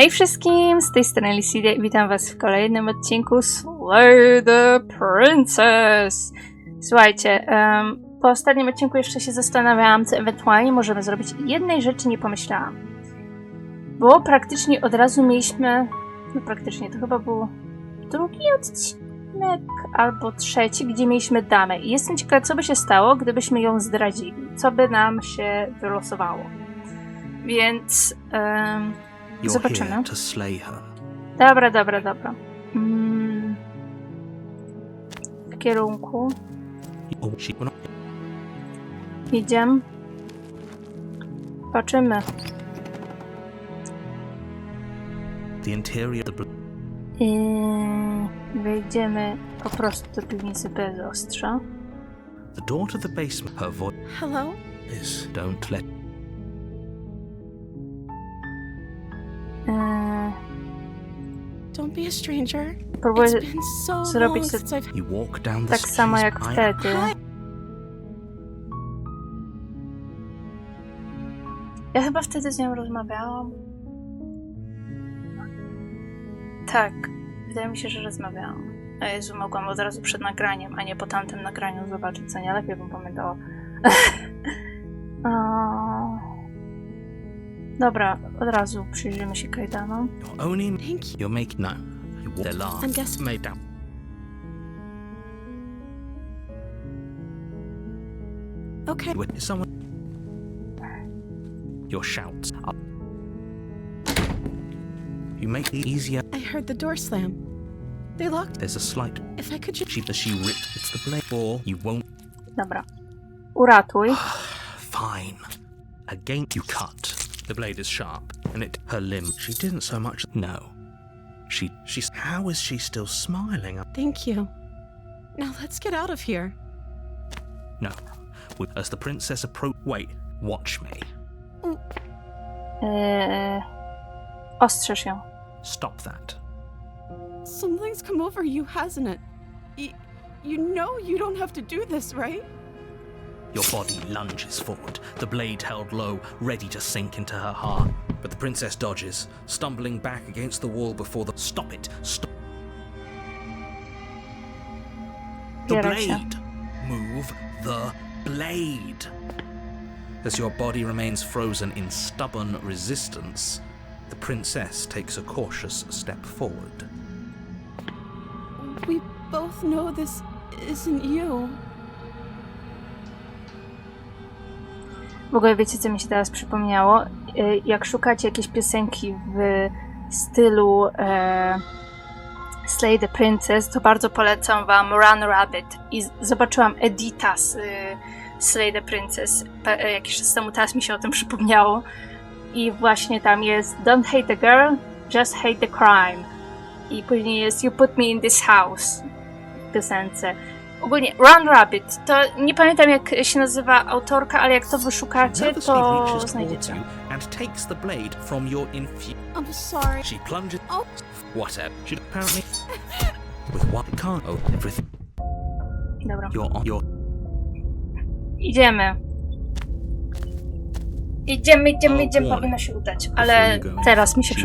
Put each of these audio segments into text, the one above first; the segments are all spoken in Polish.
Hej wszystkim, z tej strony Lisidia i witam was w kolejnym odcinku Slay the Princess. Słuchajcie, po ostatnim odcinku jeszcze się zastanawiałam, co ewentualnie możemy zrobić. Jednej rzeczy nie pomyślałam. Bo praktycznie od razu mieliśmy, no praktycznie to chyba był drugi odcinek albo trzeci, gdzie mieliśmy damę. I jestem ciekawa, co by się stało, gdybyśmy ją zdradzili. Co by nam się wylosowało. Więc zobaczymy. Dobra. W kierunku. Idziemy. Patrzymy. Wejdziemy po prostu do piwnicy bez ostrza. The door to the basement. Her voice. Hello? Is don't let. Don't be a stranger. Próbuję It's been so zrobić long to since I've... You walk down the tak samo jak wtedy. Ja chyba wtedy z nią rozmawiałam. Tak, wydaje mi się, że rozmawiałam. O Jezu, mogłam od razu przed nagraniem, a nie po tamtym nagraniu zobaczyć, co nie lepiej bym pamiętała. Dobra, od razu przyjrzymy się kajdanom. You're only. Thank you. You're making no. You walk. They're large. I'm guessing. Made down. Okay. With someone. Your shouts. You make it easier. I heard the door slam. They locked. There's a slight. If I could just... She ripped. It's the blade. Or you won't. Dobra. Uratuj. Fine. Again, you cut. The blade is sharp, and her limb. She didn't so much. No. She's. How is she still smiling? Thank you. Now let's get out of here. No. As the princess approach. Wait. Watch me. Ostrzeż ją. Stop that. Something's come over you, hasn't it? You know you don't have to do this, right? Your body lunges forward, the blade held low, ready to sink into her heart. But the princess dodges, stumbling back against the wall before the... Stop it! Stop! The blade! Move the blade! As your body remains frozen in stubborn resistance, the princess takes a cautious step forward. We both know this isn't you. W ogóle wiecie, co mi się teraz przypomniało? Jak szukacie jakiejś piosenki w stylu Slay the Princess, to bardzo polecam wam Run Rabbit. I zobaczyłam Edita z Slay the Princess jakiś czas temu, teraz mi się o tym przypomniało. I właśnie tam jest Don't hate the girl, just hate the crime. I później jest You put me in this house w piosence. Ogólnie Run Rabbit, to nie pamiętam jak się nazywa autorka, ale jak to wyszukacie, to znajdziecie. And takes the blade from your I'm sorry. She plunges. Oh. Whatever. She apparently with what can't. Oh, everything. Dobra. You're. Idziemy, powinno się udać, ale teraz mi się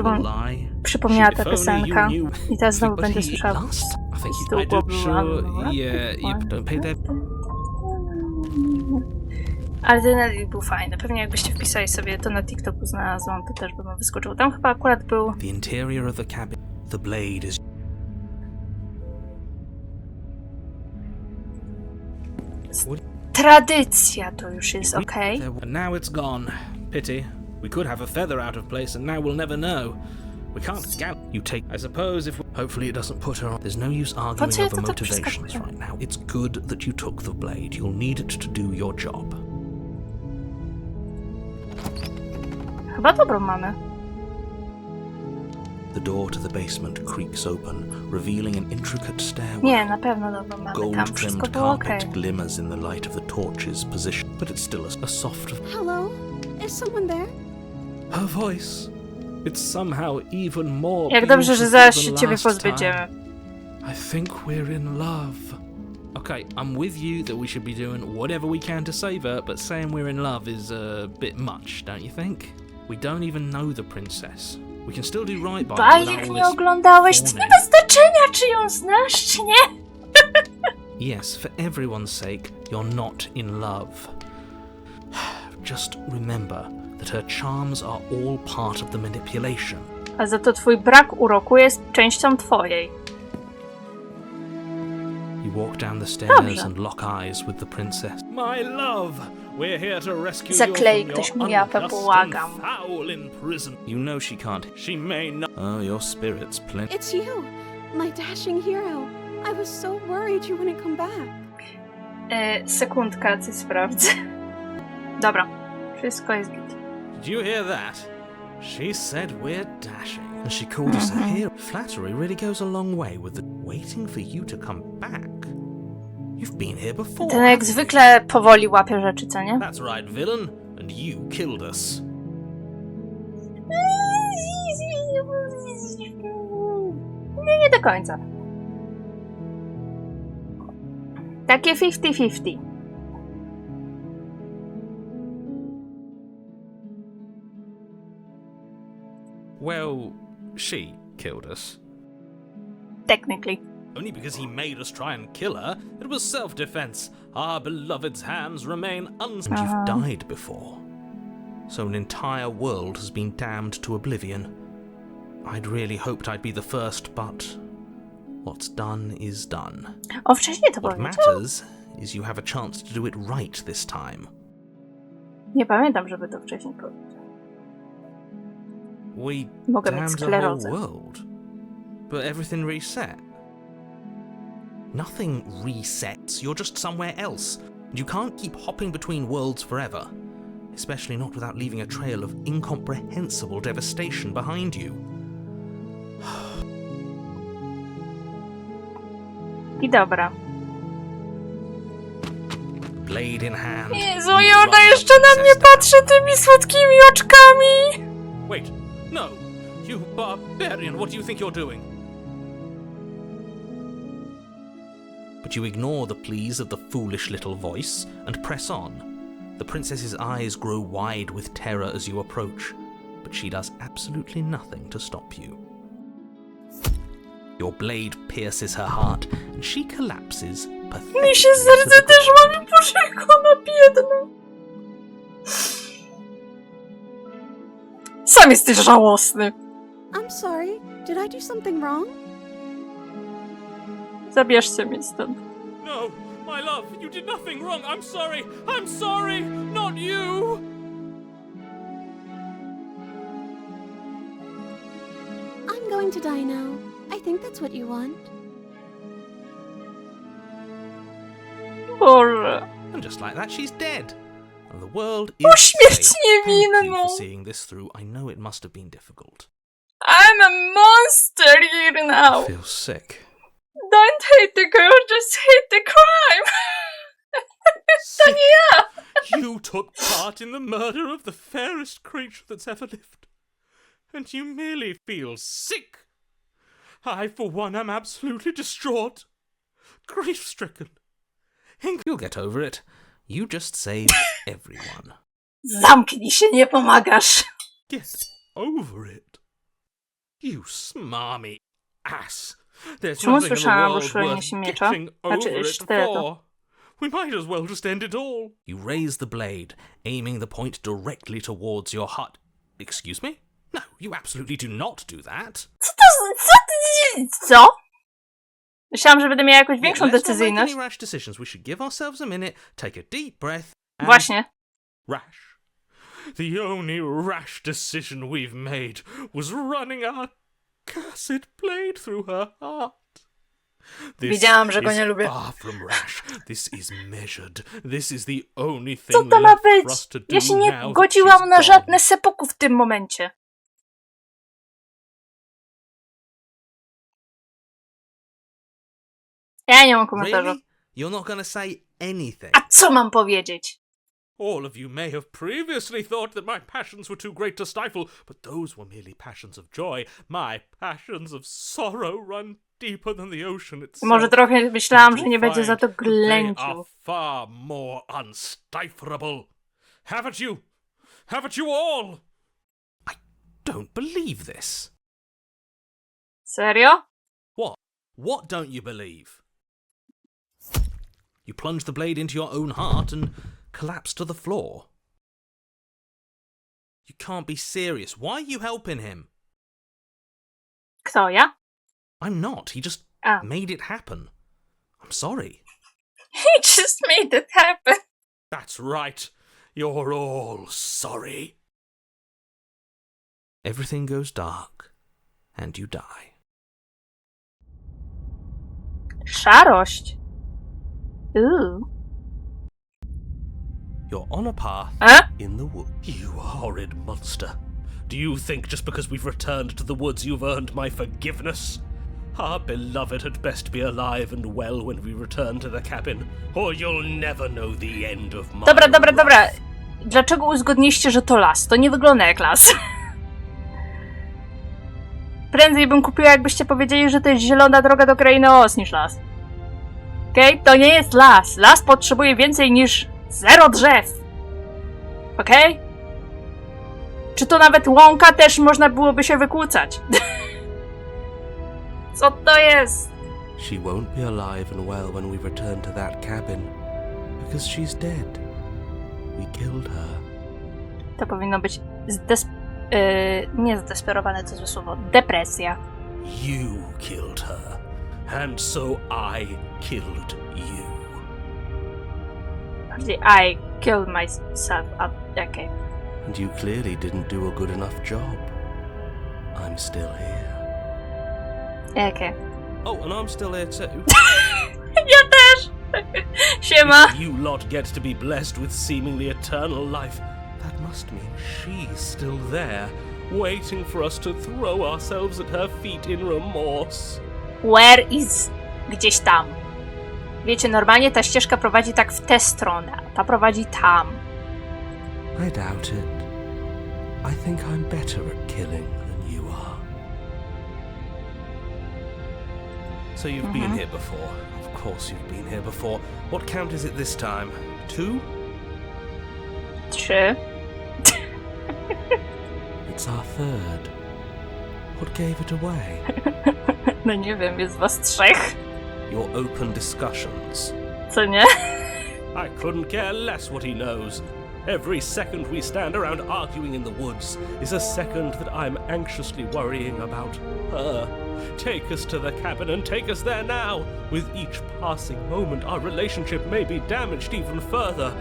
przypomniała ta piosenka i teraz znowu będę słyszała z tyłu głowy. Ale ten edit był fajny, pewnie jakbyście wpisali sobie to na TikToku znalazłam, to też by wam wyskoczyło. Tam chyba akurat był... The interior of the cabin. The blade is... Tradycja to już jest, okej? And now it's gone. Pity. We could have a feather out of place and now we'll never know. We can't gallop. You take... I suppose if... Hopefully it doesn't put her on. There's no use arguing over motivations right now. It's good that you took the blade. You'll need it to do your job. Chyba dobrą mamy. The door to the basement creaks open, revealing an intricate stairway. Nie, na pewno dobrą mamy. Tam wszystko Gold-trimmed było okej. carpet glimmers in the light of the torch's position, but it's still a soft... Hello? Is someone there? Her voice. It's somehow even more... Jak dobrze, że zaraz się beautiful ciebie than last pozbędziemy. time. I think we're in love. Okay, I'm with you that we should be doing whatever we can to save her, but saying we're in love is a bit much, don't you think? We don't even know the princess. We can still do right by her Bajek without all nie this oglądałeś, to nie fawning. ma znaczenia, czy ją znasz, czy nie. Yes, for everyone's sake, you're not in love. Just remember that her charms are all part of the manipulation. A za to twój brak uroku jest częścią twojej. You walk down the stairs Dobrze. and lock eyes with the princess. My love, we're here to rescue Zaklei you ktoś from mu your japę, unjust błagam. and foul in prison. You know she can't. She may not. Oh, your spirit's plenty. It's you, my dashing hero. I was so worried you wouldn't come back. Sekundka, coś sprawdzę. Dobra, wszystko jest git. Did you hear that? She said we're dashing. And she called us a hero. Flattery really goes a long way with the waiting for you to come back. You've been here before. Ten jak zwykle powoli łapie rzeczy, co nie? That's right, villain. And you killed us. Nie do końca. Takie 50-50. Well, she killed us. Technically. Only because he made us try and kill her. It was self-defense. Our beloved's hands remain uns. And you've died before. So an entire world has been damned to oblivion. I'd really hoped I'd be the first, but what's done is done. O, wcześniej to What powiedział. matters is you have a chance to do it right this time. Nie pamiętam, żeby to wcześniej powiedział. We Mogę mieć damned the whole sklerozę. world, but everything reset. Nothing resets. You're just somewhere else. You can't keep hopping between worlds forever, especially not without leaving a trail of incomprehensible devastation behind you. I dobra. Blade in hand. Jezu, Jorda jeszcze na mnie patrzy tymi słodkimi oczkami! Wait, no! You barbarian, what do you think you're doing? But you ignore the pleas of the foolish little voice and press on. The princess's eyes grow wide with terror as you approach, but she does absolutely nothing to stop you. Your blade pierces her heart, and she collapses pathetically. Mi się serce też łamie, Boże, jak ona biedna. Sam jesteś żałosny. I'm sorry. Did I do something wrong? Zabierzcie mnie stąd. No, my love, you did nothing wrong. I'm sorry, not you. I'm going to die now. I think that's what you want. Boże. And just like that, she's dead. And the world is O, śmierć safe. Thank you niewinną. for seeing this through. I know it must have been difficult. I'm a monster here now. I feel sick. Don't hate the girl, just hate the crime. To nie ja. You took part in the murder of the fairest creature that's ever lived. And you merely feel sick. I, for one, am absolutely distraught. Grief-stricken. You'll get over it. You just saved everyone. Zamknij się, nie pomagasz. Get over it. You smarmy ass. There's Czemu nothing in the słyszałam world uszulenie worth się miecza? getting Znaczy, over it sztyletu. for. We might as well just end it all. You raise the blade, aiming the point directly towards your heart. Excuse me? No, you absolutely do not do that. Co? Myślałam, że będę miała jakąś większą Let's not make decyzyjność. any rash decisions. We should give ourselves a minute, take a deep breath, and Właśnie. rash. The only rash decision we've made was running our cursed blade through her heart. This Wiedziałam, że go is nie lubię. far from rash. This is measured. This is the only Co thing to ma left być? for us to do Ja się nie now that godziłam she's na gone. żadne sepuku w tym momencie. Ja nie mam komentarza. Really? You're not going to say anything? A co mam powiedzieć? All of you may have previously thought that my passions were too great to stifle, but those were merely passions of joy. My passions of sorrow run deeper than the ocean itself. Może trochę myślałam, że nie You'll będzie za to find that they are ględził. far more unstiflable. Have it you! Have it you all! don't believe this. Serio? What? What don't you believe? You plunge the blade into your own heart and collapse to the floor. You can't be serious. Why are you helping him? Kto, ja? I'm not. He just made it happen. I'm sorry. He just made it happen. That's right. You're all sorry. Everything goes dark, and you die. Szarość. Ooh. You're on a path in the woods. You horrid monster. Do you think just because we've returned to the woods you've earned my forgiveness? Our beloved had best be alive and well when we return to the cabin, or you'll never know the end of my Dobra. Dlaczego uzgodniliście, że to las? To nie wygląda jak las. Prędzej bym kupiła, jakbyście powiedzieli, że to jest zielona droga do krainy Oz niż las. Okej? To nie jest las. Las potrzebuje więcej niż 0 drzew. Okej? Czy to nawet łąka też można byłoby się wykłócać? Co to jest? She won't be alive and well when we return to that cabin, because she's dead. We killed her. To powinno być nie zdesperowane, co złe słowo. Depresja. You killed her, and so I killed you. Bardziej I killed myself. Okay. And you clearly didn't do a good enough job. I'm still here. Okay. Oh, and I'm still here too. Ja też! Siema! If you lot get to be blessed with seemingly eternal life, that must mean she's still there, waiting for us to throw ourselves at her feet in remorse. Where is... Gdzieś tam. Wiecie, normalnie ta ścieżka prowadzi tak w tę stronę, a ta prowadzi tam. I doubt it. I think I'm better at killing than you are. So you've been here before. Of course you've been here before. What count is it this time? 2? 3. It's our third. What gave it away? No nie wiem, jest was 3. Your open discussions. Co nie? I couldn't care less what he knows. Every second we stand around arguing in the woods is a second that I'm anxiously worrying about her. Take us to the cabin and take us there now. With each passing moment, our relationship may be damaged even further,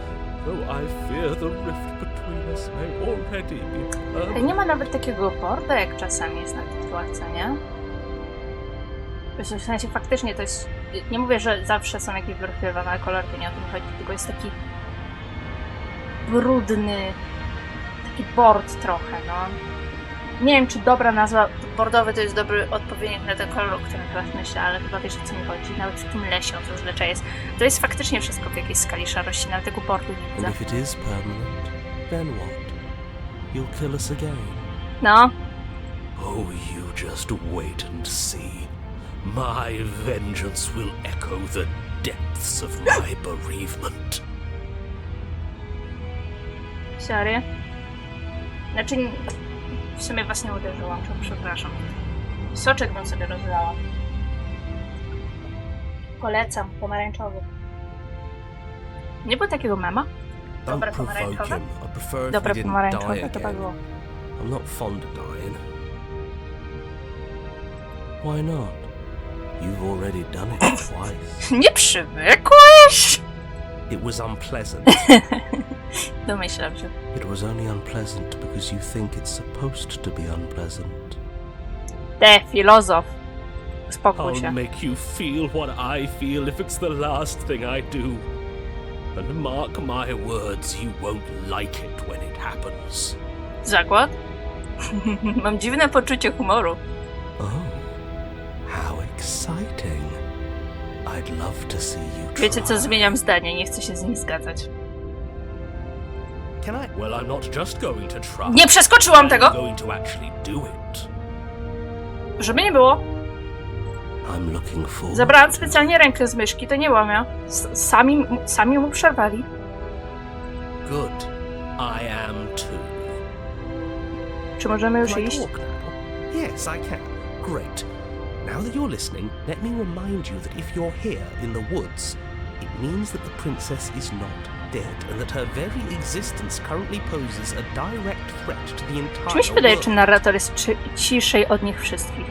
though I fear the rift between us may already be permanent. Nie ma nawet takiego bordu, jak czasami jest na tytułach, co nie? W sensie faktycznie to jest... Nie mówię, że zawsze są jakieś wyrysowane kolory, to nie o tym chodzi, tylko jest taki brudny, taki bord trochę, no. Nie wiem, czy dobra nazwa, bordowy to jest dobry odpowiednik na ten kolor, o którym teraz myślę, ale chyba wiesz, o co mi chodzi. Nawet w tym lesie to zazwyczaj jest. To jest faktycznie wszystko w jakiejś skali szarości, nawet tego bordu nie widzę. And if it is permanent, then what? You'll kill us again? No. Oh, you just wait and see. My vengeance will echo the depths of my bereavement. Sorry. Znaczy, w sumie was nie uderzyłam, to przepraszam. Soczek bym sobie rozlała. Polecam, pomarańczowy. Nie było takiego mema? Dobre pomarańczowe? Dobre pomarańczowe, to było. I'm not fond of dying. Why not? You've already done it twice. Nie przywykłeś? It was unpleasant. Domyślam się. It was only unpleasant because you think it's supposed to be unpleasant. Filozof. Uspokój się. I'll make you feel what I feel if it's the last thing I do. And mark my words, you won't like it when it happens. Zakład? Mam dziwne poczucie humoru. Oh, how exciting. I'd love to see you try. Wiecie co, zmieniam zdanie, nie chcę się z nim zgadzać. Can I? Well, I'm not just going to try. Nie przeskoczyłam tego! I'm going to actually do it. Żeby nie było. I'm looking forward. Zabrałam specjalnie rękę z myszki, to nie łamia. Sami mu przerwali. Good. I am too. Czy możemy już Can I iść? talk now? Yes, I can. Great. Now that you're listening, let me remind you that if you're here in the woods, it means that the princess is not dead, and that her very existence currently poses a direct threat to the entire Czy mi się wydaje, world. czy narrator jest ciszej od nich wszystkich?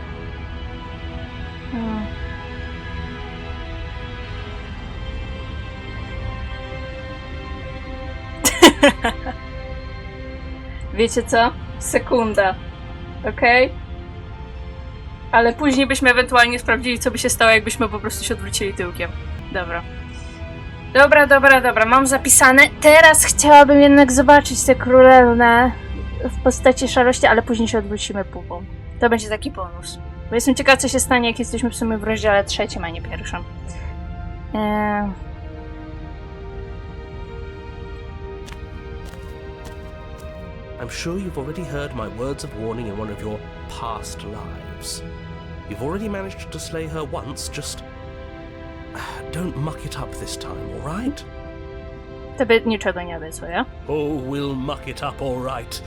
Wiecie co? Sekunda. Okej? Ale później byśmy ewentualnie sprawdzili, co by się stało, jakbyśmy po prostu się odwrócili tyłkiem. Dobra. Dobra. Mam zapisane. Teraz chciałabym jednak zobaczyć tę królewnę w postaci szarości, ale później się odwrócimy pupą. To będzie taki bonus. Bo jestem ciekawa, co się stanie, jak jesteśmy w sumie w rozdziale 3, a nie 1. I'm sure you've already heard my words of warning in one of your past lives. You've already managed to slay her once, just don't muck it up this time, all right? Tobie niczego nie obiecuję. Oh, we'll muck it up, all right.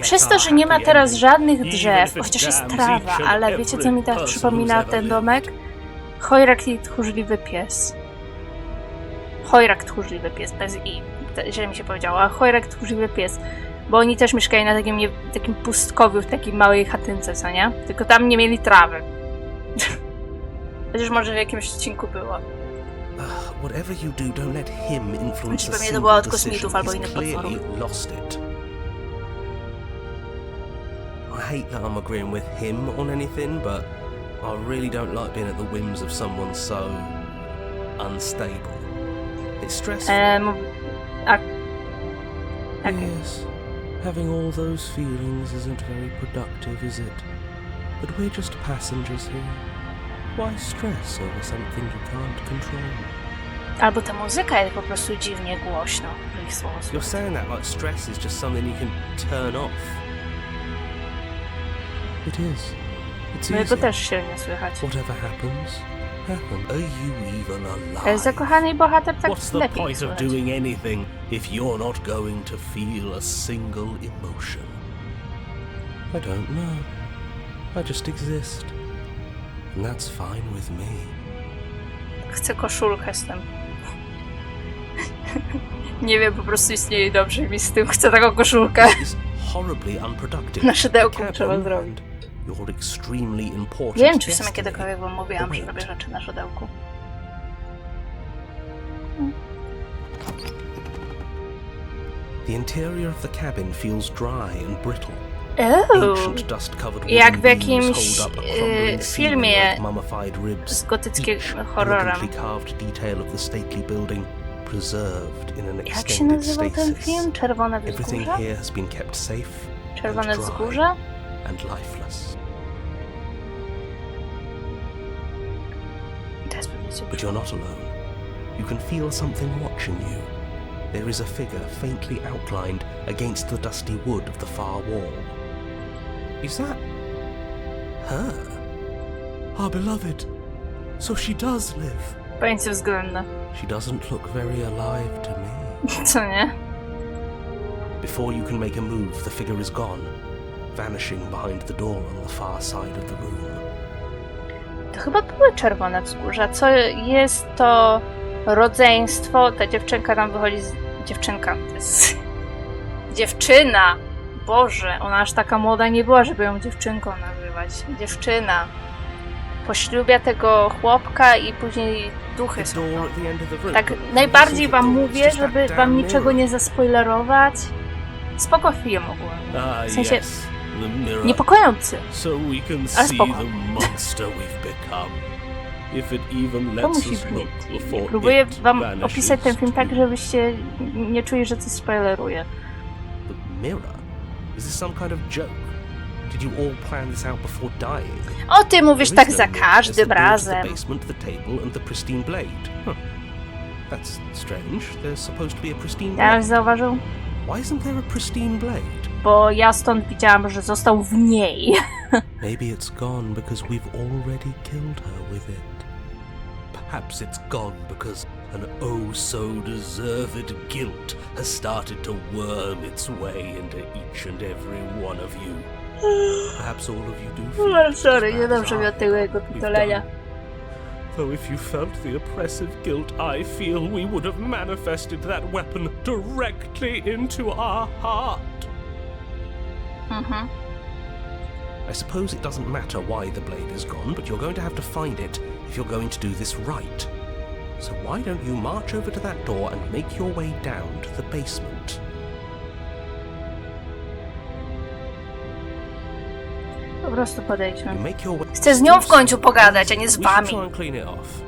Przez to, że nie ma teraz żadnych drzew, chociaż jest trawa, ale wiecie, co mi teraz przypomina ten domek? Chojrak i tchórzliwy pies. Chojrak tchórzliwy pies, bez i. Źle mi się powiedziało, a chojrak tchórzliwy pies. Bo oni też mieszkali na takim pustkowiu, w takiej małej chatynce, co nie? Tylko tam nie mieli trawy. Chociaż może w jakimś odcinku było. Whatever you do, don't let him influence Pewnie to było od kosmitów albo innych potworów. Lost it. I hate that I'm agreeing with him on anything, but I really don't like being at the whims of someone so unstable. It's stressful. Okay. Yes, having all those feelings isn't very productive, is it? But we're just passengers here. Why stress over something you can't control? Albo ta muzyka jest po prostu dziwnie głośno w ich słowach. You're saying that like stress is just something you can turn off. It is. It's Mojego easy. też silnie słychać. Whatever happens, happens. Are you even alive? Zakochany bohater tak What's the lepiej point of słychać. doing anything if you're not going to feel a single emotion? I don't know. I just exist. And that's fine with me. Chcę koszulkę z tym. Nie wiem, po prostu istnieje dobrze mi z tym. Chcę taką koszulkę. It's horribly unproductive. Na szydełku The cabin trzeba zrobić. and your extremely important Nie wiem, czy w sumie destiny kiedykolwiek wam mówiłam, że await. robię rzeczy na szydełku. The interior of the cabin feels dry and brittle. Ancient dust-covered Jak wooden w beams jakimś hold up a crumbling ceiling filmie like mummified ribs. z gotyckim Each horrorem. elegantly carved detail of the stately building preserved in an Jak się extended nazywał ten stasis. film? Czerwone Everything wzgórze? here has been kept safe Czerwone and dry wzgórze? and lifeless. To jest pewnie But you're not alone. You can feel something watching you. There is a figure faintly outlined against the dusty wood of the far wall. Is that her? Our beloved. So she does live. pojęcie względne. She doesn't look very alive to me. Co nie? Before you can make a move, the figure is gone, vanishing behind the door on the far side of the room. To chyba były czerwone wzgórza. Co jest to rodzeństwo? Ta dziewczynka tam wychodzi z... Dziewczynka. To jest... Dziewczyna! Boże, ona aż taka młoda nie była, żeby ją dziewczynką nazywać. Dziewczyna. Poślubia tego chłopka i później duchy są. Tak, najbardziej wam mówię, żeby wam niczego nie zaspoilerować. Spoko film ogólnie. W sensie niepokojący. So we can Ale see spoko. the monster we've become. If it even To lets musi us look brzmieć. before Próbuję it wam vanishes opisać ten film tak, too. żebyście nie czuli, że coś spoileruję. The mirror? Is this some kind of joke? Did you all plan this out before dying? O, ty mówisz There tak is za no mirror. There's the każdym door to the razem. basement, the table, and the pristine blade. That's strange. There's supposed to be a pristine Ja blade. już zauważył? Why isn't there a pristine blade? Bo ja stąd widziałam, że został w niej. Maybe it's gone because we've already killed her with it. Perhaps it's gone because An oh so deserved guilt has started to worm its way into each and every one of you. Perhaps all of you do feel I'm just sorry, as nie bad dam as sobie I od tego have. jego We've pitolenia. done. Though if you felt the oppressive guilt I feel, we would have manifested that weapon directly into our heart. I suppose it doesn't matter why the blade is gone, but you're going to have to find it if you're going to do this right. So why don't you march over to that door and make your way down to the basement? Po prostu podejdźmy. You make your way. Chcę z nią w końcu pogadać, a nie z We should wami. try and clean it off.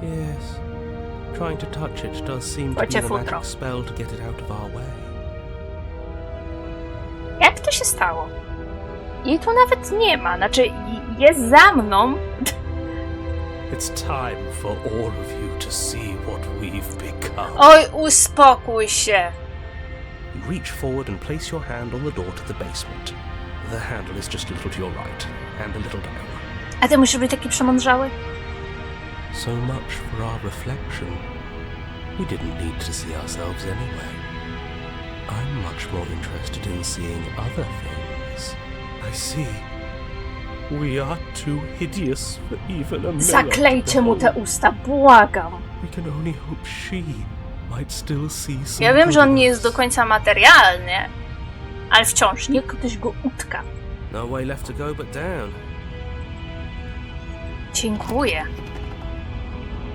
Yes. Trying to touch it does seem to be Chodźcie the futro. magic spell to get it out of our way. Jak to się stało? Jej tu nawet nie ma, znaczy jest za mną. It's time for all of you to see what we've become. Oj, uspokój się. You reach forward and place your hand on the door to the basement. The handle is just a little to your right, and a little down. A ty musisz być taki przemądrzały? So much for our reflection. We didn't need to see ourselves anyway. I'm much more interested in seeing other things. I see. We are too hideous for even a mirror. Zaklejcie mu te usta, błagam. We can only hope she might still see some. Ja wiem, że on nie jest do goodness. końca materialny, ale wciąż niech ktoś go utka. No way left to go but down. Dziękuję.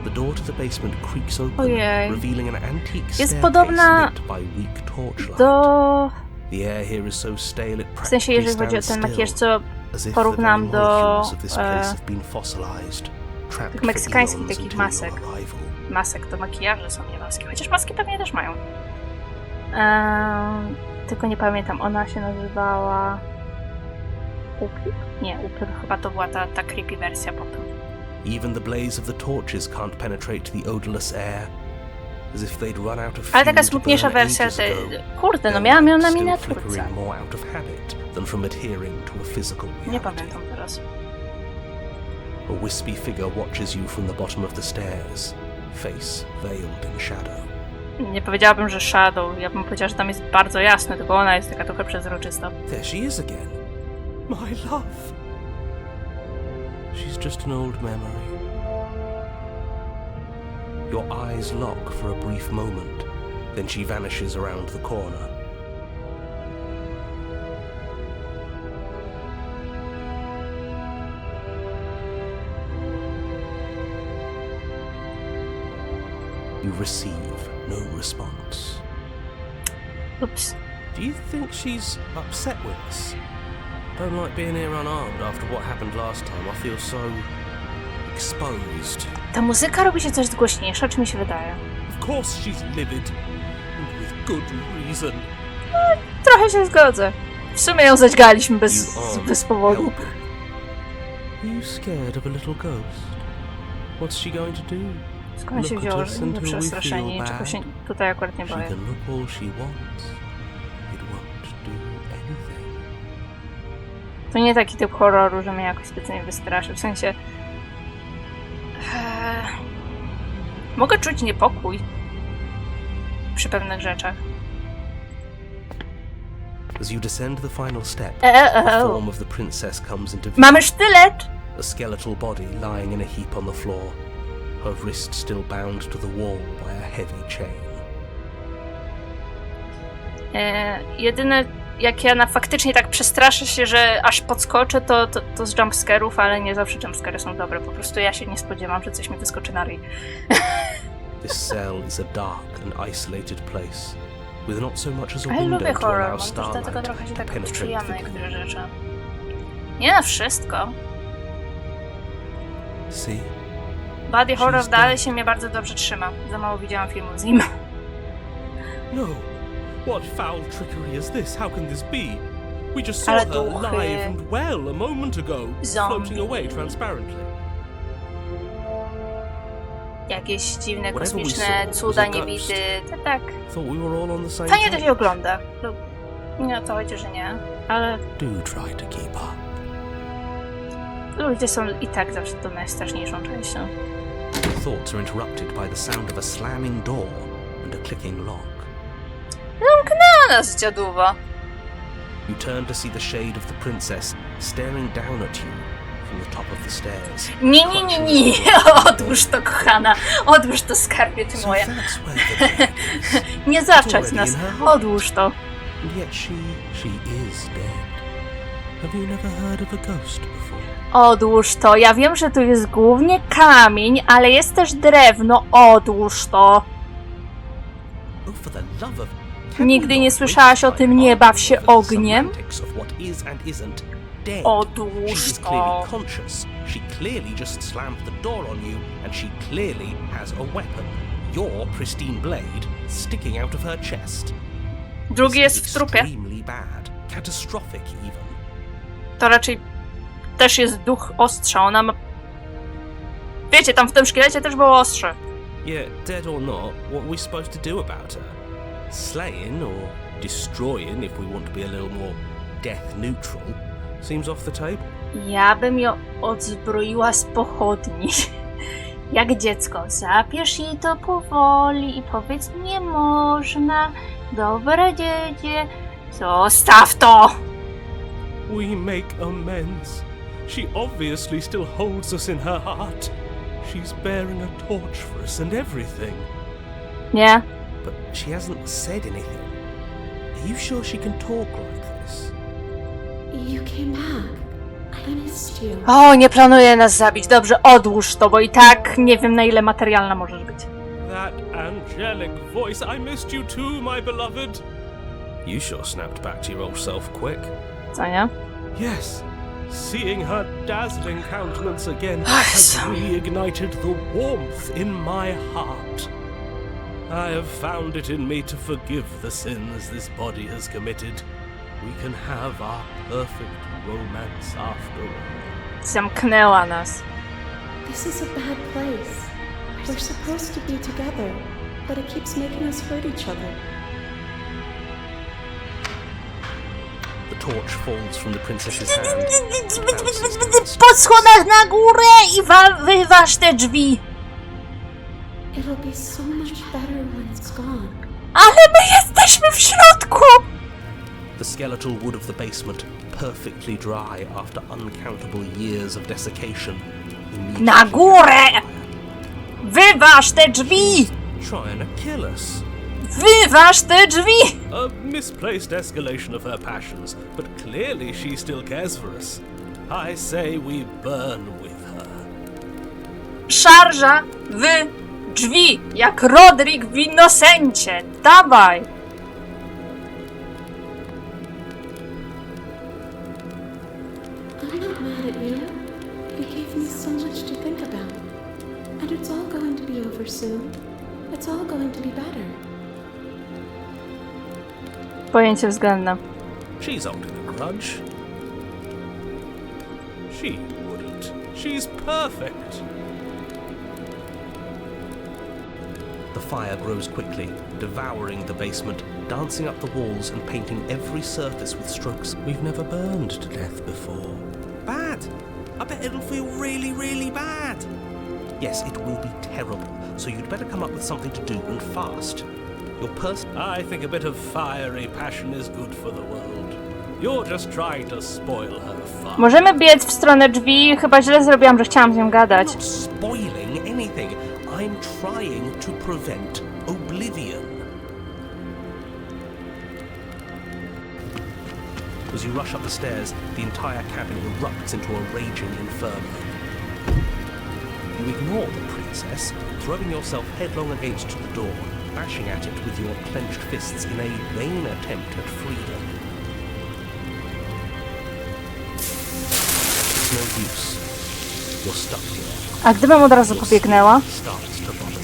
The door to the basement creaks open, Ojej. revealing an antique Jest staircase podobna lit by weak torchlight. do... The air here is so stale it W sensie, jeżeli chodzi o ten makijaż, co porównam do tych meksykańskich takich masek. Masek to makijaże są niemaskie, chociaż maski pewnie też mają. Tylko nie pamiętam, ona się nazywała... Upiór? Nie, Upiór chyba to była ta creepy wersja potem. Even the blaze of the torches can't penetrate the odorless air. As if they'd run out of Ale taka fuel to smutniejsza burn wersja, ages ago. kurde, no Their miałam ją light na still miniaturce. flickering more out of habit than from adhering to a physical Nie reality. pamiętam teraz. A wispy figure watches you from the bottom of the stairs, face veiled in shadow. Nie powiedziałabym, że shadow, ja bym powiedziała, że tam jest bardzo jasno, tylko ona jest taka trochę przezroczysta. There she is again. My love. She's just an old memory. Your eyes lock for a brief moment, then she vanishes around the corner. You receive no response. Ups. Do you think she's upset with us? Don't like being here unarmed after what happened last time. I feel so exposed. Ta muzyka robi się coś głośniejsza, czy mi się wydaje? Of course she's livid, and with good reason. Trochę się zgodzę. W sumie ją zaćgaliśmy bez powodu. Helping. Are you scared of a little ghost? What's she going to do? Skąd się Look at wzięło, us że until we przestraszenie? feel Czego bad. się tutaj akurat nie She boję? can look all she wants. It won't do anything. To nie taki typ horroru, że mnie jakoś specjalnie wystraszy. W sensie... Mogę czuć niepokój przy pewnych rzeczach. As you descend the final step, the form of the princess comes into view. Mamy sztylet! A skeletal body lying in a heap on the floor, her wrist still bound to the wall by a heavy chain. Jedyne, jak ja faktycznie tak przestraszę się, że aż podskoczę, to z jumpscarów, ale nie zawsze jumpscary są dobre. Po prostu ja się nie spodziewam, że coś mi wyskoczy na ryj. This cell is a dark and isolated place, with not so much as a Ale lubię window to horror, allow może dlatego starlight trochę się to tak penetrate odczuwam na the niektóre gloom. rzeczy. Nie na wszystko. See? Body horror She's dalej dead. się mnie bardzo dobrze trzyma. Za mało widziałam filmu z nim. No. What foul trickery is this? How can this be? We just Ale saw her duchy. live and well a moment ago, Zombie. floating away transparently. Jakieś dziwne, Whatever we kosmiczne saw was cuda a niewidy. ghost. Tak. Thought we were all on the same Fajnie to page. się ogląda. Nie o to chodzi, że nie. Ale Do try to keep up. Ludzie są i tak zawsze tą najstraszniejszą częścią. Thoughts are interrupted by the sound of a slamming door and a clicking lock. Zamknęła nas dziaduwa. You turn to see the shade of the princess staring down at you from the top of the stairs. Nie. Odłóż to, kochana. Odłóż to, skarbie ty moja. That's where the dead is. Nie zaczać nas. Odłóż to. And yet she is dead. Have you never heard of a ghost before? Odłóż to. Ja wiem, że tu jest głównie kamień, ale jest też drewno. Odłóż to. Oh, for the love of... Nigdy nie słyszałaś o tym nie baw się ogniem? Odłóż to. She clearly just slammed the door on you and she clearly has a weapon. Your pristine blade sticking out of her chest. Drugi jest w trupie. Extremely bad. Catastrophic even. To raczej też jest duch ostrza. Ona ma... Wiecie, tam w tym szkielecie też było ostrze. Yeah, dead or not, what are we supposed to do about her? Slaying or destroying, if we want to be a little more death neutral, seems off the table. Ja bym ją odzbroiła z pochodni. Jak dziecko. Zabierz jej to powoli i powiedz, nie można. Dobre dziedzie. Zostaw to! We make amends. She obviously still holds us in her heart. She's bearing a torch for us and everything. Nie. But she hasn't said anything. Are you sure she can talk like this? You came back. I missed you. O, nie planuje nas zabić. Dobrze, odłóż to, bo i tak nie wiem, na ile materialna możesz być. That angelic voice, I missed you too, my beloved. You sure snapped back to your old self quick. Co nie? Yes. Seeing her dazzling countenance again Ach, has reignited the warmth in my heart. I have found it in me to forgive the sins this body has committed. We can have our perfect romance after all. Zamknęła nas. This is a bad place. We're supposed to be together, but it keeps making us hurt each other. The torch falls from the princess's hand. Po schodach na górę i wyważ te drzwi. It'll be so much better when it's gone. Ale my jesteśmy w środku! The skeletal wood of the basement, perfectly dry after uncountable years of desiccation. Na górę! Wyważ te drzwi! Trying to kill us. Wyważ te drzwi! A misplaced escalation of her passions, but clearly she still cares for us. I say we burn with her. Szarża w drzwi, jak Rodrik w Innocencie. Dawaj! I'm not mad at you. You gave me so much to think about. And it's all going to be over soon. It's all going to be better. Pojęcie względne. She's holding a grudge. She wouldn't. She's perfect. The fire grows quickly, devouring the basement, dancing up the walls and painting every surface with strokes we've never burned to death before. Bad! I bet it'll feel really, really bad. Yes, it will be terrible, so you'd better come up with something to do and fast. I think a bit of fiery passion is good for the world. You're just trying to spoil her fun. Możemy biec w stronę drzwi. Chyba źle zrobiłam, że chciałam z nią gadać. I'm not spoiling anything. I'm trying to prevent oblivion. As you rush up the stairs, the entire cabin erupts into a raging inferno. You ignore the princess, throwing yourself headlong against the door, bashing at it with your clenched fists in a vain attempt at freedom. It's no use. You're stuck here. A gdybym od razu pobiegnęła? Starts to bubble.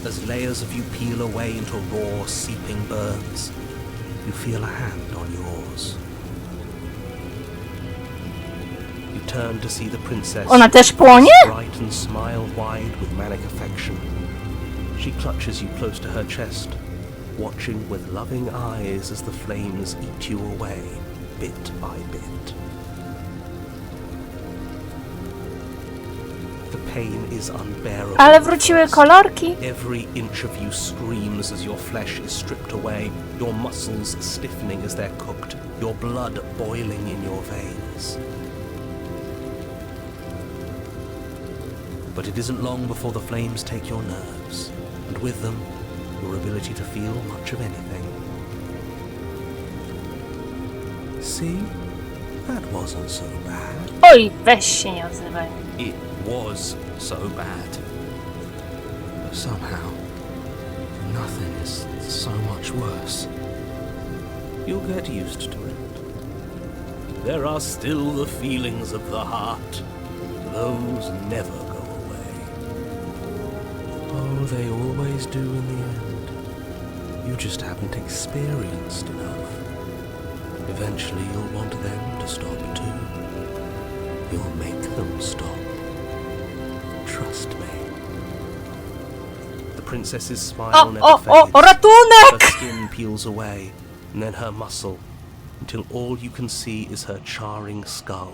As layers of you peel away into raw, seeping burns, you feel a hand on yours. You turn to see the princess. Ona też płonie? Bright and smile wide with manic affection. She clutches you close to her chest, watching with loving eyes as the flames eat you away, bit by bit. The pain is unbearable. Ale wróciły kolorki. Every inch of you screams as your flesh is stripped away, your muscles stiffening as they're cooked, your blood boiling in your veins. But it isn't long before the flames take your nerves, and with them, your ability to feel much of anything. See? That wasn't so bad. Oj, weź się nie odzywaj. It was so bad. But somehow, nothing is so much worse. You'll get used to it. There are still the feelings of the heart. Those never go away. Oh, they always do in the end. You just haven't experienced enough. Eventually you'll want them to stop too. You'll make them stop. Trust me. The princess's smile never fades. Ratunek! Her skin peels away, and then her muscle, until all you can see is her charring skull,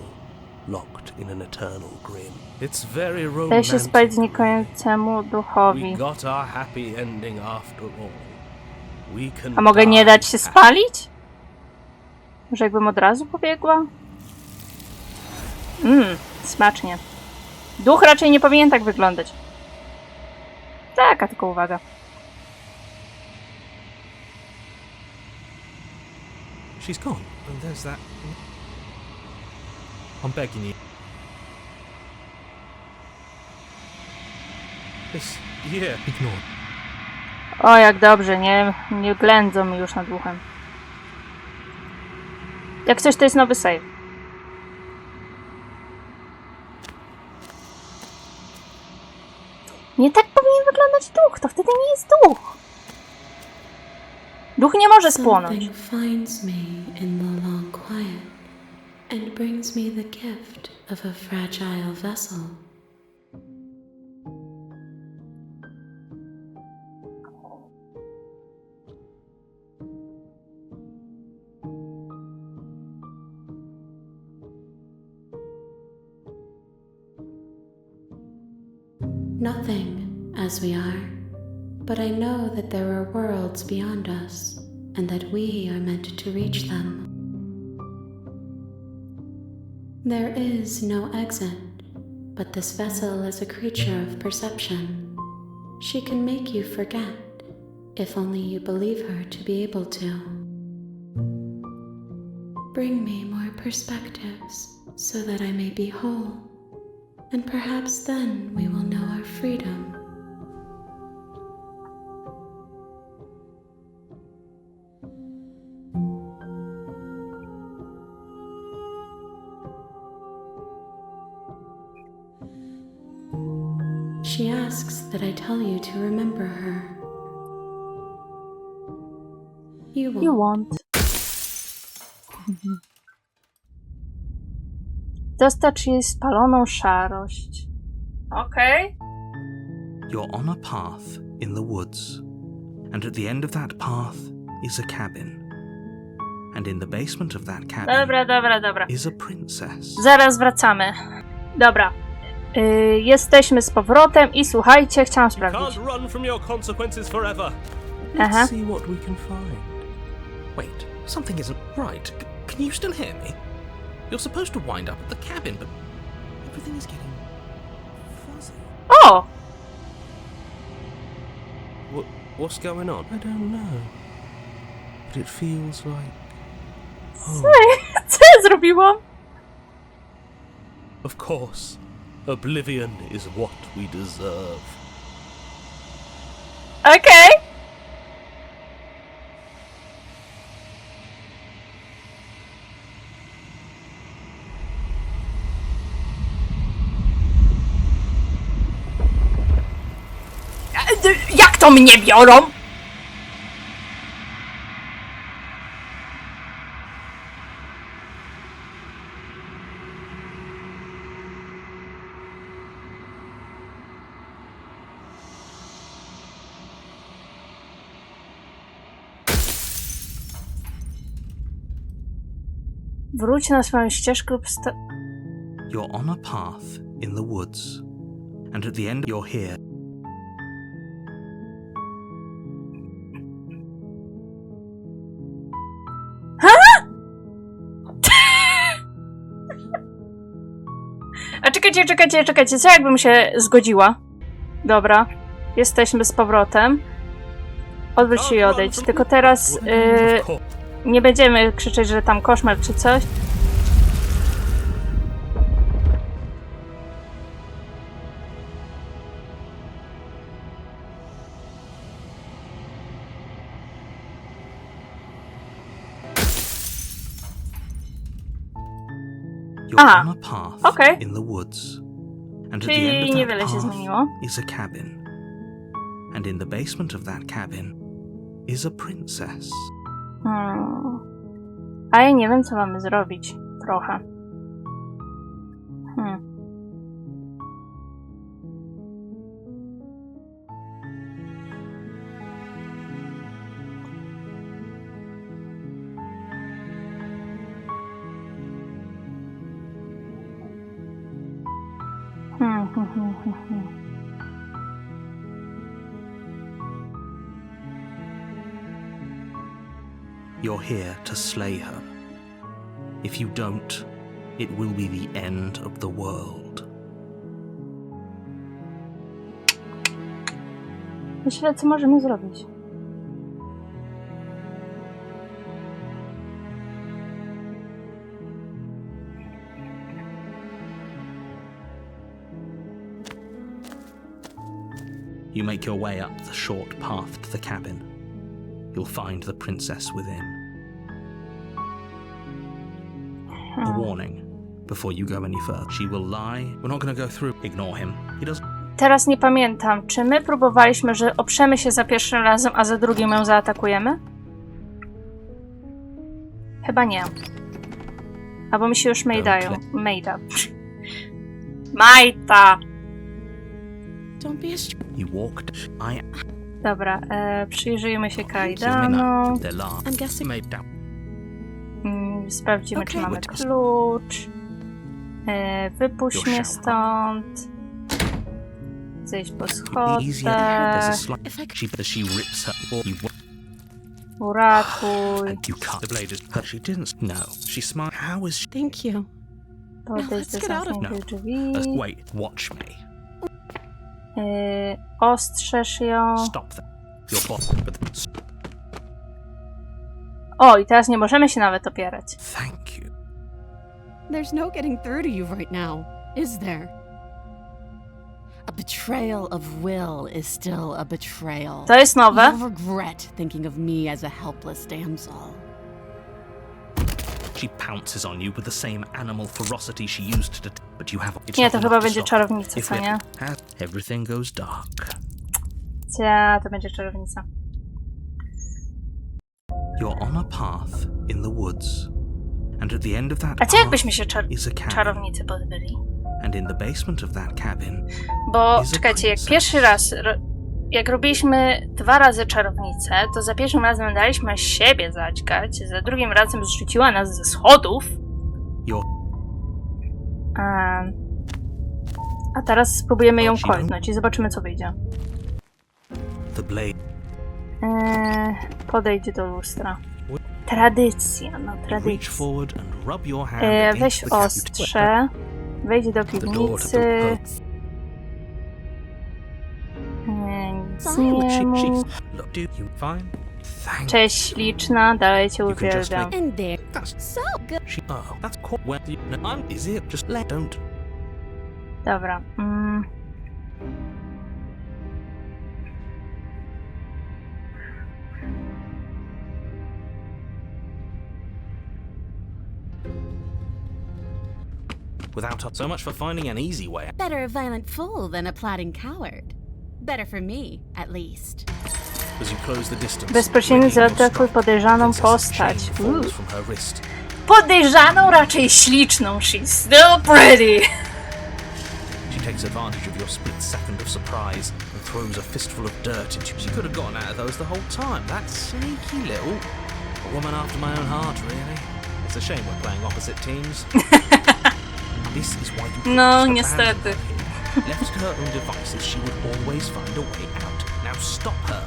locked in an eternal grin. It's very Daj się spać romantic. znikającemu duchowi. We got our happy ending after all. We can A mogę nie die dać się happy. spalić? Może jakbym od razu pobiegła? Smacznie. Duch raczej nie powinien tak wyglądać. Taka tylko uwaga. She's gone. And there's that. I'm begging you. This. Yeah. Ignore. O, jak dobrze, nie ględzą mi już nad uchem. Jak coś, to jest nowy save. Nie tak powinien wyglądać duch, to wtedy nie jest duch. Duch nie może spłonąć. Something finds me in the long quiet and brings me the gift of a fragile vessel. Nothing, as we are, but I know that there are worlds beyond us, and that we are meant to reach them. There is no exit, but this vessel is a creature of perception. She can make you forget, if only you believe her to be able to. Bring me more perspectives, so that I may be whole. And perhaps then we will know our freedom. She asks that I tell you to remember her. You won't. You won't. Dostarcz jej spaloną szarość. Okej. You're on a path in the woods, and at the end of that path is a cabin. And in the basement of that cabin Dobra. is a princess. Zaraz wracamy. Dobra. Jesteśmy z powrotem i słuchajcie, chciałam sprawdzić. Can't run from your consequences forever. Aha. Let's see what we can find. Wait, something isn't right. Can you still hear me? You're supposed to wind up at the cabin, but everything is getting fuzzy. O! What's going on? I don't know. But it feels like... Co ja zrobiłam? Of course, oblivion is what we deserve. Okej. Jak to mnie biorą? Wróć na swoją ścieżkę lub You're on a path in the woods, And at the end, you're here. A czekajcie, co jakbym się zgodziła? Dobra, jesteśmy z powrotem. Odwróć się i odejdź. Tylko teraz nie będziemy krzyczeć, że tam koszmar czy coś. You're on a path okay. in the woods. And at the Czyli end of niewiele that się path zmieniło. is a cabin. And in the basement of that cabin is a princess. A ja nie wiem, co mamy zrobić. Trochę. You're here to slay her. If you don't, it will be the end of the world. Myślę, co możemy zrobić. You make your way up the short path to the cabin. You'll find the princess within. A warning before you go any further. She will lie. We're not going to go through. Ignore him. He doesn't. Teraz nie pamiętam, czy my próbowaliśmy, że oprzemy się za pierwszym razem, a za drugim ją zaatakujemy? Chyba nie. Albo mi się już mejdają. Mejda. Majta! Don't be a You walked. Dobra, przyjrzyjmy się kajdanom. I'm guessing. Sprawdzimy, czy mamy klucz. Wypuść mnie stąd. Zejść po schodach. Uratuj. Thank you. Podejdź do zamkniętych drzwi. Wait, watch me. Ostrzeż ją. Stop that. O, i teraz nie możemy się nawet opierać. Thank you. There's no getting through to you right now, is there? A betrayal of will is still a betrayal. To jest nowe. You'll regret thinking of me as a helpless damsel. She pounces on you with the same animal ferocity she used to. But you have. Nie, to chyba będzie czarownica, co nie? Everything goes dark. To będzie czarownica. You're on a path in the woods, and at the end of that A co jakbyśmy się is a cabin. czarownicy pozbyli? And in the basement of that cabin. Bo czekajcie, jak pierwszy raz, jak robiliśmy 2 razy czarownicę, to za pierwszym razem daliśmy siebie zaćgać, za drugim razem zrzuciła nas ze schodów. A teraz spróbujemy ją kolnąć i zobaczymy, co wyjdzie. Podejdź do lustra. Tradycja, no tradycja. Weź ostrze. Wejdź do piwnicy. Nic nie mów. Cześć śliczna, dalej cię uwielbiam. And there. So good. Dobra. Without so much for finding an easy way. Better a violent fool than a plotting coward. Better for me, at least. As you close the distance, Bezpośrednio zaatakuj podejrzaną postać. Podejrzaną, raczej śliczną. She's still pretty. She takes advantage of your split second of surprise and throws a fistful of dirt into you. She could have gotten out of those the whole time. That sneaky little woman after my own heart, really. It's a shame we're playing opposite teams. This is why you No, niestety. Left to her own devices, she would always find a way out. Now stop her.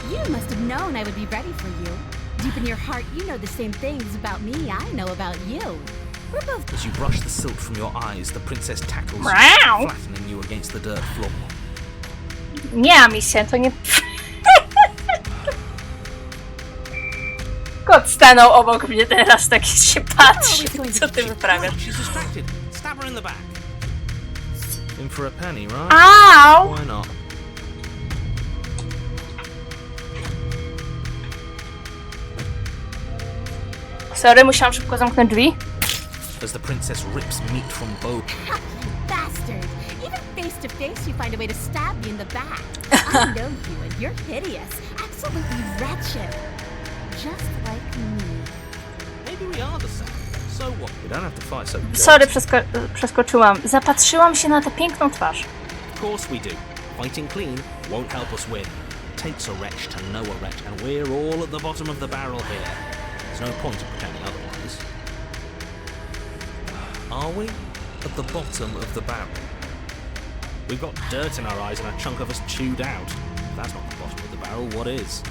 You must have known I would be ready for you. Deep in your heart, you know the same things about me I know about you. We're both... As you brush the silt from your eyes, the princess tackles you, Meow. flattening you against the dirt floor. Nie, Amicia, to nie... Kot stanął obok mnie teraz, tak się patrzy. Co ty wyprawiasz? She's distracted. Stab her in the back. In for a penny, right? Au! Why not? Sorry, musiałam szybko zamknąć drzwi. As the princess rips meat from both. You bastard! Even face to face, you find a way to stab me in the back. I know you, and you're hideous. Absolutely wretched. Just like me. Maybe we are the same. So what? We don't have to fight so dirty. Sorry, przeskoczyłam. Zapatrzyłam się na tę piękną twarz. Of course we do. Fighting clean won't help us win. It takes a wretch to know a wretch, and we're all at the bottom of the barrel here. There's no point in pretending otherwise. Are we at the bottom of the barrel? We've got dirt in our eyes and a chunk of us chewed out. If that's not the bottom of the barrel, what is?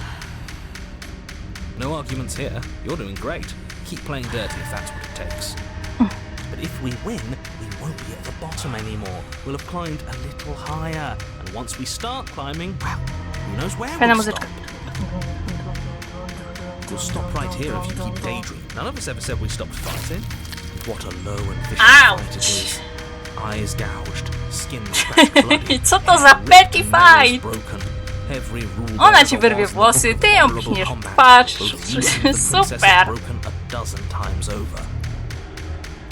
No arguments here. You're doing great. Keep playing dirty if that's what it takes. But if we win, we won't be at the bottom anymore. We'll have climbed a little higher. And once we start climbing, well, who knows where Fajna we'll muzyczka. stop. We'll stop right here if you keep daydreaming. None of us ever said we stopped fighting. What a low and vicious fight it is. Eyes gouged, skin scratched bloody. Co to za petty fight? Broken. Every rule Ona ci wyrwie włosy, ty ją pchniesz w twarz. Super. broken a dozen times over.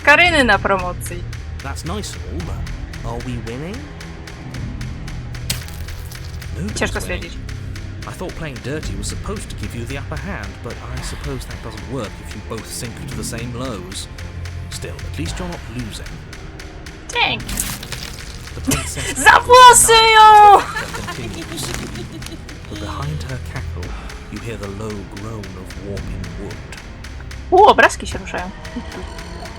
Karyny na promocji. That's nice and all, but are we winning? Nobody's Ciężko winning. stwierdzić. I thought playing dirty was supposed to give you the upper hand, but I suppose that doesn't work if you both sink to the same lows. Still, at least you're not losing. Dzięki. The princess Za włosy ją! continues. But behind her cackle, you hear the low groan of warping wood. Obrazki się ruszają.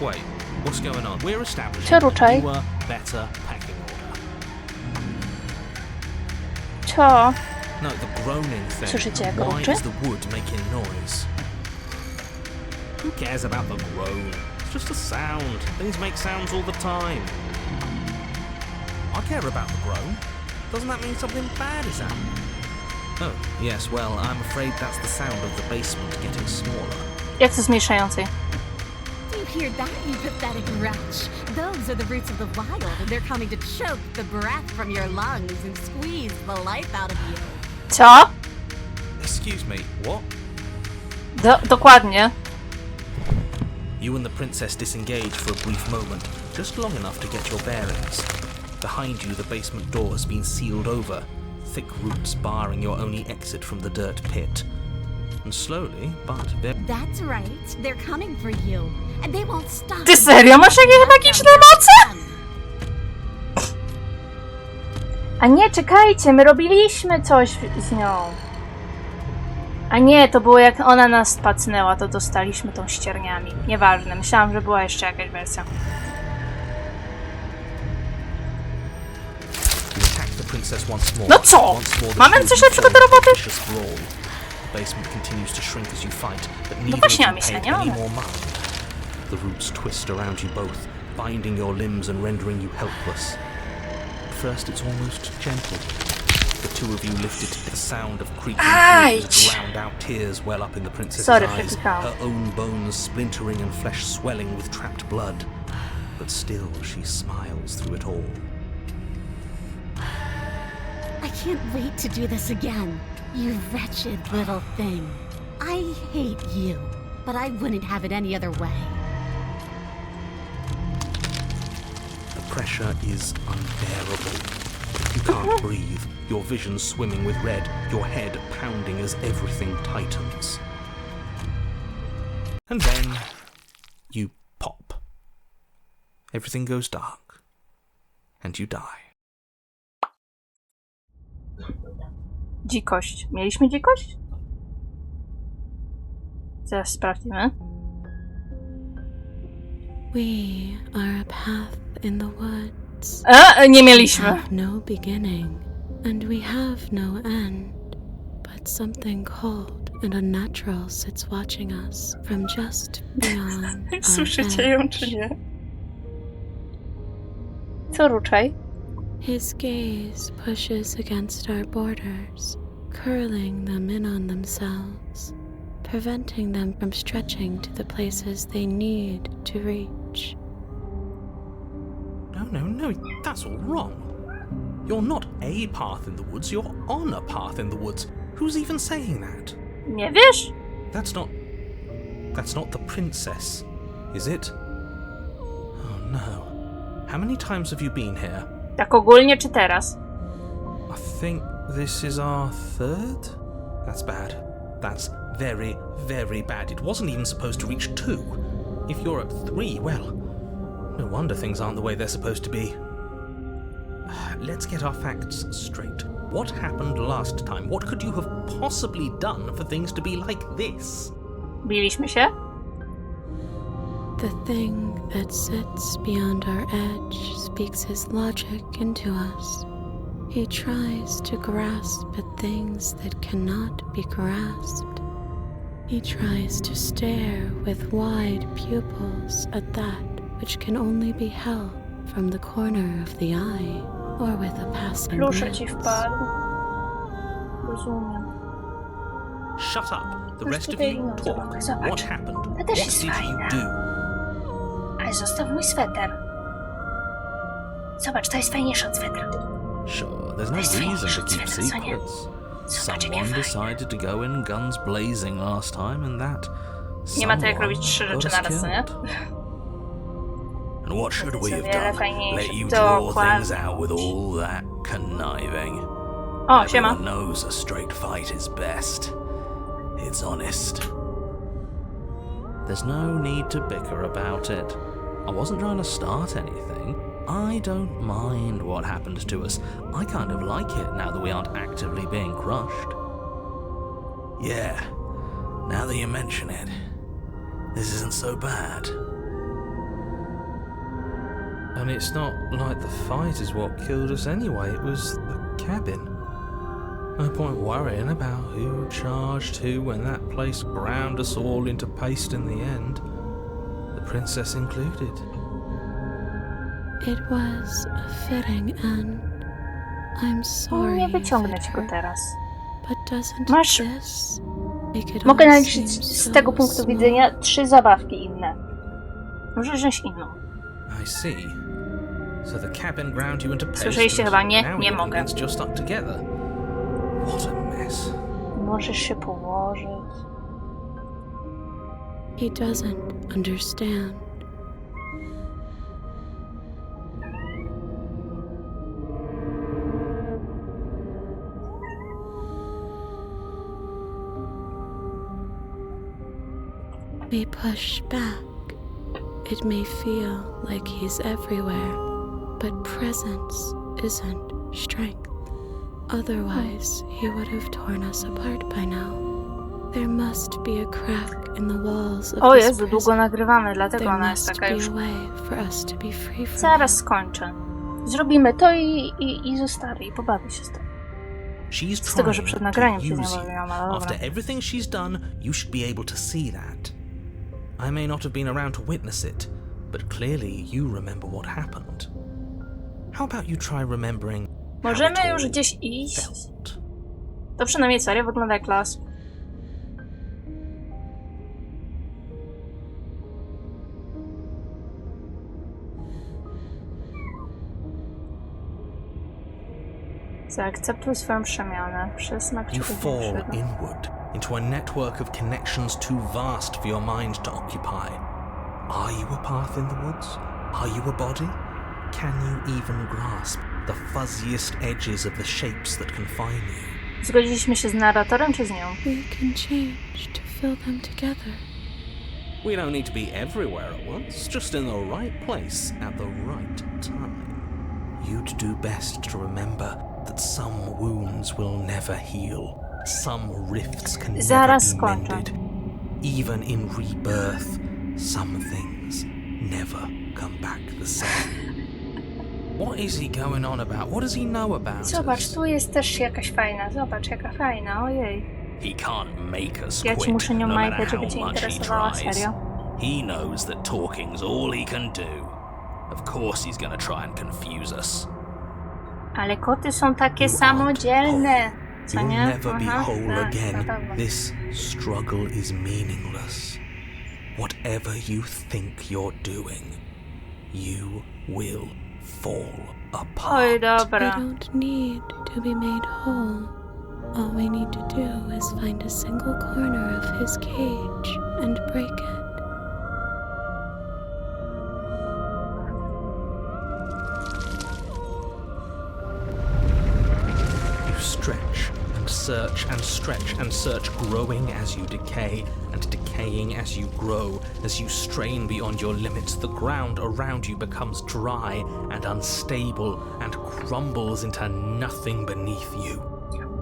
Wait, what's going on? We're establishing Czeruczaj. newer, better packing order. Co? No, the groaning thing. Słyszycie, jak Why ruczy? is the wood making noise? Who cares about the groan? It's just a sound. Things make sounds all the time. I care about the groan. Doesn't that mean something bad is happening? Oh, yes, well, I'm afraid that's the sound of the basement getting smaller. Jak to zmniejszającej? Do you hear that, you pathetic wretch? Those are the roots of the wild, and they're coming to choke the breath from your lungs and squeeze the life out of you. Co? Excuse me, what? Dokładnie. You and the princess disengage for a brief moment, just long enough to get your bearings. Behind you, the basement door has been sealed over, thick roots barring your only exit from the dirt pit. And slowly, but very... That's right, they're coming for you, and they won't stop. Ty serio masz jakieś magiczne moce? A nie, czekajcie, my robiliśmy coś z nią. A nie, to było jak ona nas pacnęła, to dostaliśmy tą ścierniami. Nieważne, myślałam, że była jeszcze jakaś wersja. No co? Mamy coś lepszego do roboty? No właśnie, Amicia, nie mamy. The roots twist around you both, binding your limbs and rendering you helpless. At first it's almost gentle. The two of you lifted to the sound of creaking roots as drowned out tears well up in the princess's eyes, her own bones splintering and flesh swelling with trapped blood. But still she smiles through it all. I can't wait to do this again, you wretched little thing. I hate you, but I wouldn't have it any other way. The pressure is unbearable. You can't breathe, your vision swimming with red, your head pounding as everything tightens. And then you pop. Everything goes dark, and you die. Dzikość. Mieliśmy dzikość? Zaraz sprawdzimy. We are a path in the wood, secrets Nie mieliśmy. have no beginning, and we have no end. But something cold and unnatural sits watching us from just beyond our Słyszycie ją, edge. czy nie? Co, Ruczaj? His gaze pushes against our borders, curling them in on themselves, preventing them from stretching to the places they need to reach. No, that's all wrong. You're not a path in the woods, you're on a path in the woods. Who's even saying that? Nie wiesz? That's not the princess, is it? Oh no. How many times have you been here? Tak ogólnie, czy teraz? I think this is our third? That's bad. That's very, very bad. It wasn't even supposed to reach 2. If you're at 3, well, no wonder things aren't the way they're supposed to be. Let's get our facts straight. What happened last time? What could you have possibly done for things to be like this? Biliśmy się? The thing that sits beyond our edge speaks his logic into us. He tries to grasp at things that cannot be grasped. He tries to stare with wide pupils at that which can only be held from the corner of the eye or with a passing Plusze ci glance. wpadł. Rozumiem. Shut up. The Już rest of tutaj you no, talk. zobacz. What happened? To What też jest did you fajne. do? Ale zostaw mój sweter. Zobacz, to jest fajniejsze od swetra. Sure, there's no Nice reason to finish, keep Sonia. secrets. Zobacz, jakie Someone fajne. decided to go in guns blazing last time, and that Nie ma to jak someone robić 3 got rzeczy us naraz, co nie? killed. And what should we Jest o have wiele done? fajniejsze. Let you draw Dokładnie. things out with all that conniving. O, siema. Everyone knows a straight fight is best. It's honest. There's no need to bicker about it. I wasn't trying to start anything. I don't mind what happened to us. I kind of like it now that we aren't actively being crushed. Yeah, now that you mention it, this isn't so bad. And it's not like the fight is what killed us anyway, it was the cabin. No point worrying about who charged who when that place ground us all into paste in the end. The princess included. It was a fitting end. I'm sorry, Nie wyciągnę ci go Victor, teraz. but doesn't Masz- this make it Mogę all naliczyć seem z so tego punktu small? widzenia 3 zabawki inne. Możesz wziąć inną. I see. So the cabin ground you into paste. Słyszeliście and chyba, nie? now Nie you're mogę. convinced you're stuck together. What a mess. Możesz się położyć. He doesn't understand. We push back. It may feel like he's everywhere, but presence isn't strength. Otherwise, he would have torn us apart by now. There must be a crack in the walls of O this Jezu, długo prison. nagrywamy, dlatego There ona jest must taka be już... a way for us to be free from Zaraz him. skończę. Zrobimy to i zostawię i pobawię się z tym. She's Z tego, że trying przed to nagraniem się z nią use you. bawiłam, ale dobra. After everything she's done, you should be able to see that. I may not have been around to witness it, but clearly you remember what happened. How about you try remembering how Możemy it już all gdzieś iść? felt? To przynajmniej serio wygląda jak las. Zaakceptuj swoją przemianę. Przysmak You ciebie fall większego. inward into a network of connections too vast for your mind to occupy. Are you a path in the woods? Are you a body? Can you even grasp the fuzziest edges of the shapes that confine you? Zgodziliśmy się z narratorem czy z nią? We can change to fill them together. We don't need to be everywhere at once, just in the right place at the right time. You'd do best to remember that some wounds will never heal. Some rifts can never Zaraz be skończę. mended. Even in rebirth, some things never come back the same. What is he going on about? What does he know about Zobacz, us? tu jest też jakaś fajna. Zobacz, jaka fajna, ojej. He can't make us Ja ci quit, muszę nią no majtę, matter żeby how cię much he interesowała, tries. serio. He knows that talking's all he can do. Of course he's gonna try and confuse us. Ale koty są takie You aren't samodzielne. Co You'll nie? never be Aha, whole tak, again. na pewno. This struggle is meaningless. Whatever you think you're doing, you will fall apart. Oj, We dobra. don't need to be made whole. All we need to do is find a single corner of his cage and break it. You stretch and search and stretch and search, growing as you decay and decaying as you grow. As you strain beyond your limits, the ground around you becomes dry and unstable and crumbles into nothing beneath you.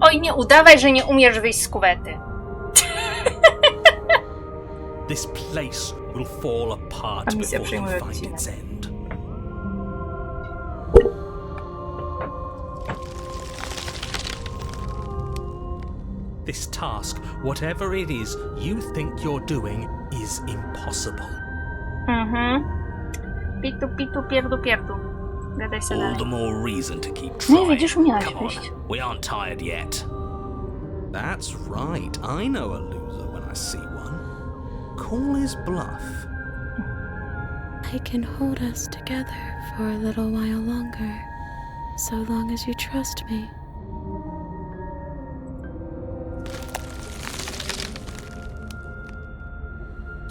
Oj, nie udawaj, że nie umiesz wyjść z kuwety. This place will fall apart Amicia before you przejmuje find odcinek. its end. This task, whatever it is you think you're doing, is impossible. Mhm. Pitu, pitu, pierdu, pierdu. Gadaj się All dalej. the more reason to keep No i trying. widzisz, umiałaś Come on, wyjść. we aren't tired yet. That's right. I know a loser when I see one. Call his bluff. I can hold us together for a little while longer, so long as you trust me.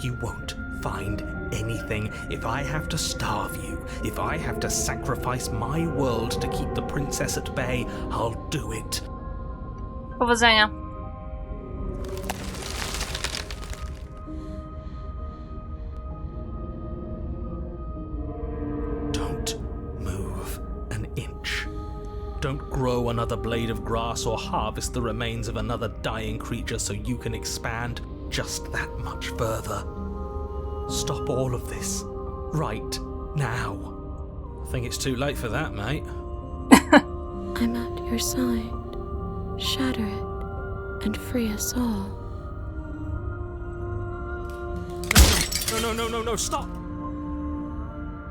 You won't find anything if I have to starve you. If I have to sacrifice my world to keep the princess at bay, I'll do it. Powodzenia. Don't move an inch. Don't grow another blade of grass or harvest the remains of another dying creature so you can expand just that much further. Stop all of this right now. I think it's too late for that, mate. I'm at your side. Shatter it and free us all. No, stop!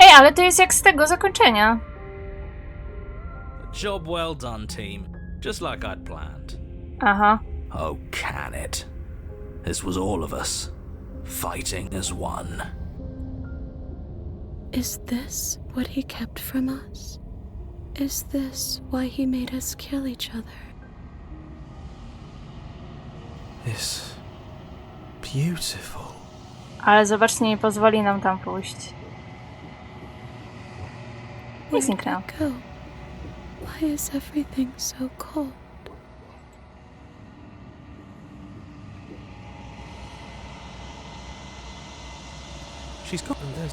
Ej, ale to jest jak z tego zakończenia. Job well done, team. Just like I'd planned. Aha. Oh, can it? This was all of us, fighting as one. Is this what he kept from us? Is this why he made us kill each other? It's beautiful. Ale zobaczcie, nie pozwoli nam tam pójść. Nie Where zniknęło. did it go? Why is everything so cold? She's got them there.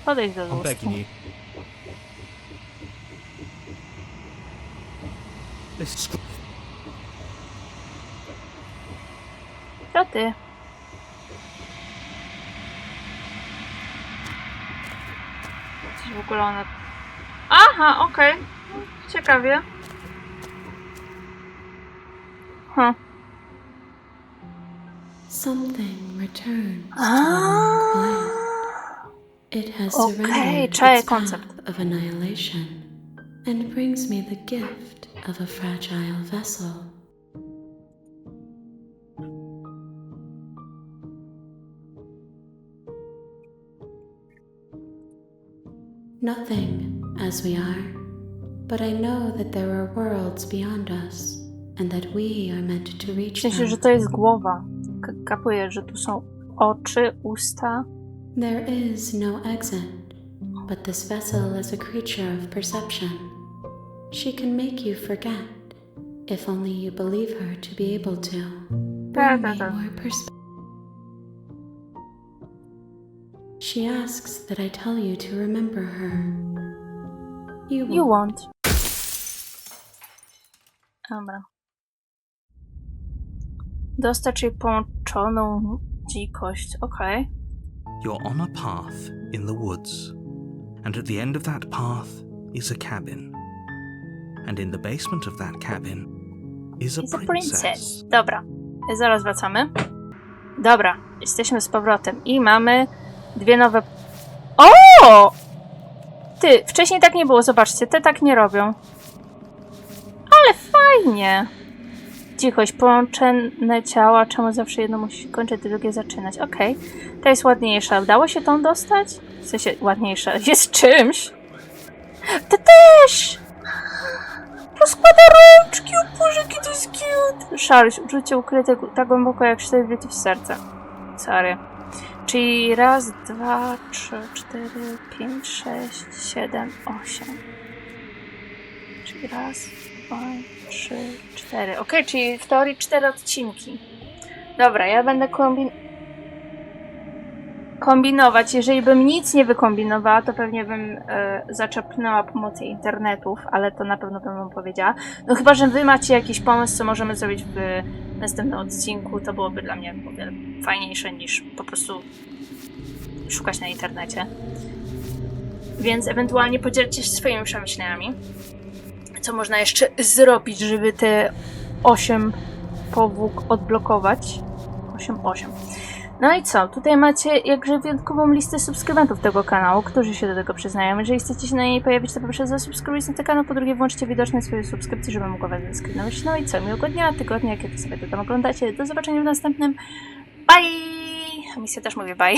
Podejdź do I'm ust. begging you. This To ty. Coś w ogóle one... Aha, okej. Ciekawie. Something returned to the long quiet. It has surrendered czaję its koncept. path of annihilation and brings me the gift of a fragile vessel. Nothing as we are, but I know that there are worlds beyond us and that we are meant to reach Myślę, them. że to jest głowa. Kapuję, że tu są oczy, usta. There is no exit, but this vessel is a creature of perception. She can make you forget, if only you believe her to be able to. Bring me more perspective. She asks that I tell you to remember her. You won't. Dobra. Dostać jej połączoną dzikość. Okej. You're on a path in the woods. And at the end of that path is a cabin. And in the basement of that cabin is a princess. Dobra, zaraz wracamy. Dobra, jesteśmy z powrotem i mamy dwie nowe... O! Ty, wcześniej tak nie było, zobaczcie, te tak nie robią. Ale fajnie! Cichość, połączone ciała, czemu zawsze jedno musi się kończyć, drugie zaczynać. Okej, ta jest ładniejsza. Udało się tą dostać? W sensie ładniejsza. Jest czymś. To też! Rozkłada rączki, o Boże, jaki to jest cute! Szarość, uczucie ukryte tak głęboko jak 4 wryty w serce. Sorry. Czyli raz, 2, 3, 4, 5, 6, 7, 8. Czyli raz, 2, 3, 4. Okej, czyli w teorii 4 odcinki. Dobra, ja będę kombinować. Jeżeli bym nic nie wykombinowała, to pewnie bym zaczepnęła pomocą internetów, ale to na pewno bym wam powiedziała. No chyba, że wy macie jakiś pomysł, co możemy zrobić w następnym odcinku, to byłoby dla mnie o wiele fajniejsze niż po prostu szukać na internecie. Więc ewentualnie podzielcie się swoimi przemyśleniami. Co można jeszcze zrobić, żeby te 8 powłók odblokować? 8. No i co? Tutaj macie jakże wyjątkową listę subskrybentów tego kanału, którzy się do tego przyznają. Jeżeli chcecie się na niej pojawić, to po pierwsze zasubskrybujcie na ten kanał, po drugie włączcie widoczne swoje subskrypcje, żeby mogła was zaskrynować. No i co? Miłego dnia, tygodnia, jak sobie to tam oglądacie. Do zobaczenia w następnym. Bye! Amicia też mówi bye.